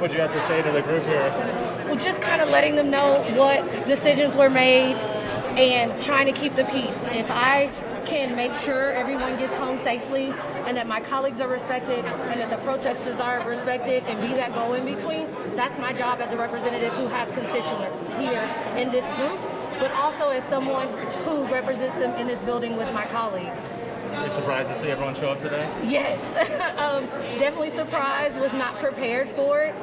What do you have to say to the group here? Well, just kind of letting them know what decisions were made and trying to keep the peace. If I can make sure everyone gets home safely and that my colleagues are respected and that the protesters are respected and be that go in between, that's my job as a representative who has constituents here in this group, but also as someone who represents them in this building with my colleagues. You're surprised to see everyone show up today? Yes, definitely surprised, was not prepared for it,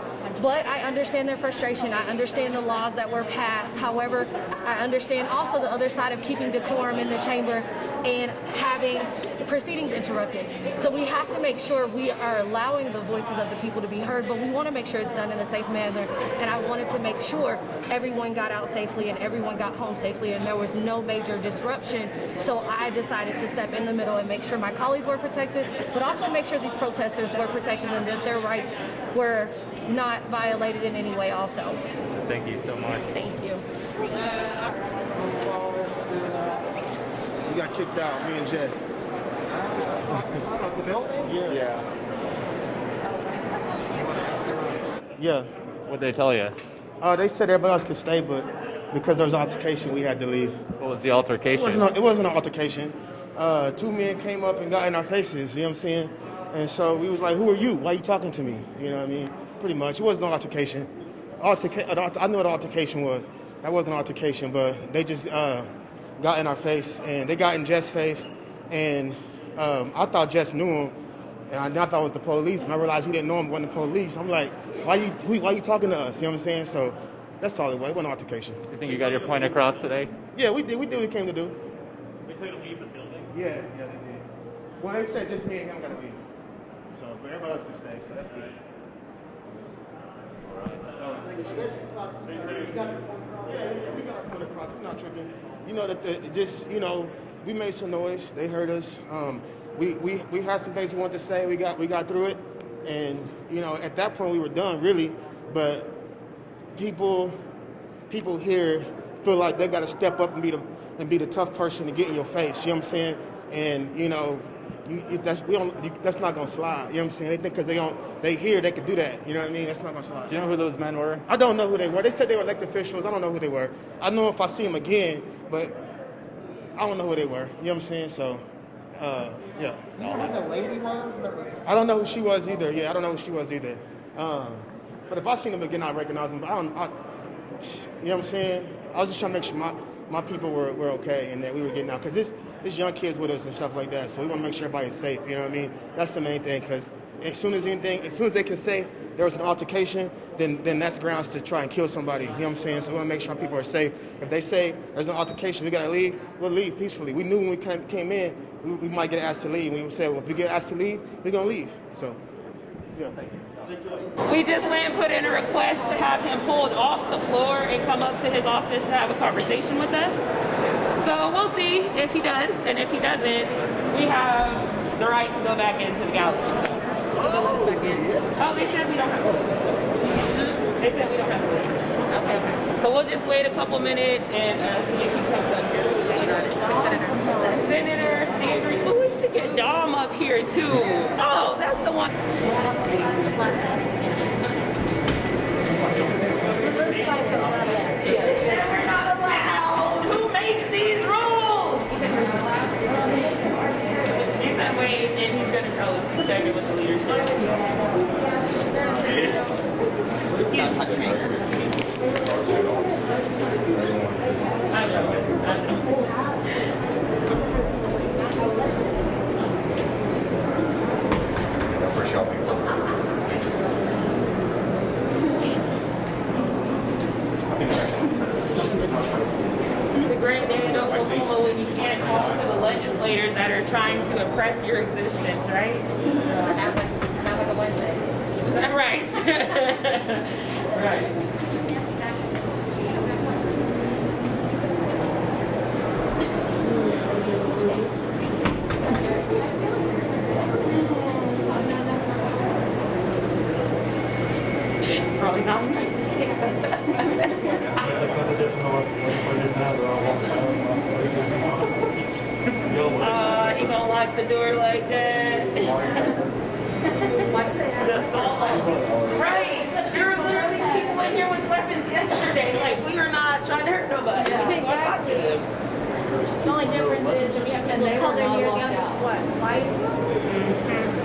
but I understand their frustration. I understand the laws that were passed. However, I understand also the other side of keeping decorum in the chamber and having proceedings interrupted. So we have to make sure we are allowing the voices of the people to be heard, but we want to make sure it's done in a safe manner. And I wanted to make sure everyone got out safely and everyone got home safely and there was no major disruption. So I decided to step in the middle and make sure my colleagues were protected, but also make sure these protesters were protected and that their rights were not violated in any way also. Thank you so much. Thank you. We got kicked out, me and Jess. Yeah. Yeah. What'd they tell you? They said everybody else could stay, but because there was an altercation, we had to leave. What was the altercation? It wasn't an altercation. Two men came up and got in our faces, you know what I'm saying? And so we was like, who are you? Why are you talking to me? You know what I mean? Pretty much. It wasn't an altercation. I knew what an altercation was. That wasn't an altercation, but they just got in our face, and they got in Jess' face, and I thought Jess knew him, and I thought it was the police, and I realized he didn't know him, wasn't the police. I'm like, why you talking to us? You know what I'm saying? So that's all it was. It wasn't an altercation. You think you got your point across today? Yeah, we did. We did what we came to do. They took to leave the building? Yeah, they did. Well, they said just me and him got to leave. So, but everybody else can stay, so that's good. We got our point across. We're not tripping. You know that we made some noise. They heard us. We had some things we wanted to say. We got through it, and at that point we were done really. But people here feel like they got to step up and be the tough person to get in your face. You know what I'm saying? And that's not gonna slide. You know what I'm saying? They think because they hear they could do that. You know what I mean? That's not gonna slide. Do you know who those men were? I don't know who they were. They said they were elected officials. I don't know who they were. I know if I see them again, but I don't know who they were. You know what I'm saying? So, yeah. You know who the lady was? I don't know who she was either. Yeah, I don't know who she was either. But if I seen them again, I recognize them. But you know what I'm saying? I was just trying to make sure my people were okay and that we were getting out. Because there's young kids with us and stuff like that. So we want to make sure everybody's safe. You know what I mean? That's the main thing. Because as soon as they can say there was an altercation, then that's grounds to try and kill somebody. You know what I'm saying? So we want to make sure our people are safe. If they say there's an altercation, we got to leave, we'll leave peacefully. We knew when we came in, we might get asked to leave. We would say, well, if we get asked to leave, we're going to leave. So, yeah. Thank you. We just went and put in a request to have him pulled off the floor and come up to his office to have a conversation with us. So we'll see if he does, and if he doesn't, we have the right to go back into the gallery. So. They'll let us back in. Oh, they said we don't have to. They said we don't have to. Okay. So we'll just wait a couple minutes and see if he comes up here. Senator Stanbridge. Oh, we should get Dom up here too. Oh, that's the one. They're not allowed. Who makes these rules? He's that way, and he's gonna tell us he's checking with the leadership. It's a great day in Oklahoma when you can't talk to the legislators that are trying to oppress your existence, right? Sounds like a Wednesday. Is that right? Right. Probably not enough to take that. He gonna lock the door like that. The song. Right. You're happened yesterday. Like, we were not trying to hurt nobody. Yeah. So I talked to them. The only difference is if you have And they to were color not your locked gun, out. what, white?